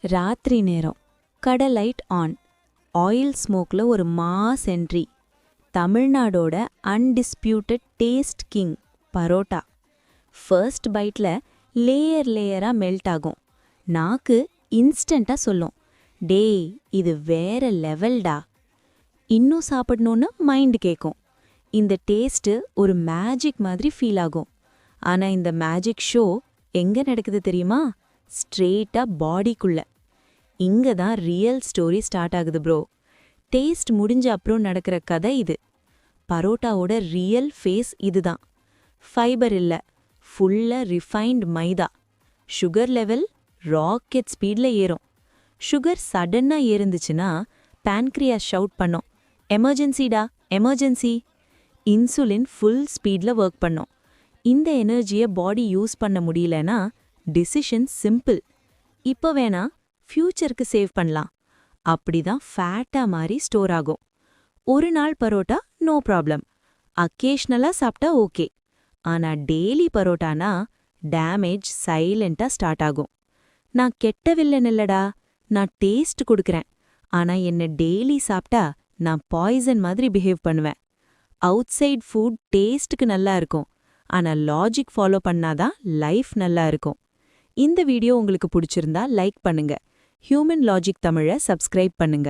ராத்திரி நேரம். கடை லைட் ஆன். ஆயில் ஸ்மோக்ல ஒரு மாஸ் என்ட்ரி. தமிழ்நாடோட undisputed taste king parotta. First பைட்ல லேயர் லேயரா மெல்ட் ஆகும். நாக்கு இன்ஸ்டண்டா சொல்லும், டேய் இது வேற லெவல்டா. இன்னும் சாப்பிடணும்னு மைண்ட் கேட்கும். இந்த டேஸ்ட் ஒரு மேஜிக் மாதிரி ஃபீல் ஆகும். ஆனா இந்த மேஜிக் ஷோ எங்க நடக்குது தெரியுமா? ஸ்ட்ரெயிட்டா பாடிக்குள்ள. இங்க தான் ரியல் ஸ்டோரி ஸ்டார்ட் ஆகுது ப்ரோ. டேஸ்ட் முடிஞ்ச அப்புறம் நடக்கிற கதை இது. பரோட்டாவோட ரியல் ஃபேஸ் இதுதான். ஃபைபர் இல்ல, ஃபுல்லா ரிஃபைன்ட் மைதா. சுகர் லெவல் ராக்கெட் ஸ்பீட்ல ஏறும். சுகர் சடனா ஏறுந்துச்சுன்னா பான்க்ரியாஸ் ஷவுட் பண்ணும், எமர்ஜென்சிடா எமர்ஜென்சி. இன்சுலின் ஃபுல் ஸ்பீட்ல ஒர்க் பண்ணும். இந்த எனர்ஜியை பாடி யூஸ் பண்ண முடியலனா டிசிஷன் சிம்பிள். இப்போ வேணா ஃபியூச்சருக்கு சேவ் பண்ணலாம். அப்படிதான் ஃபேட்டா மாதிரி ஸ்டோர் ஆகும். ஒரு நாள் பரோட்டா நோ ப்ராப்ளம், அக்கேஷ்னலா சாப்பிட்டா ஓகே. ஆனா டெய்லி பரோட்டானா டேமேஜ் சைலண்டா ஸ்டார்ட் ஆகும். நான் கெட்ட வில்லன் இல்லடா, நான் டேஸ்ட் கொடுக்கறேன். ஆனா என்ன டெய்லி சாப்பிட்டா நான் பாய்சன் மாதிரி பிஹேவ் பண்ணுவேன். அவுட் சைட் ஃபுட் டேஸ்ட்டுக்கு நல்லா இருக்கும், ஆனா லாஜிக் ஃபாலோ பண்ணாதான் லைஃப் நல்லா இருக்கும். இந்த வீடியோ உங்களுக்கு பிடிச்சிருந்தா லைக் பண்ணுங்க. ஹியூமன் லாஜிக் தமிழை சப்ஸ்கிரைப் பண்ணுங்க.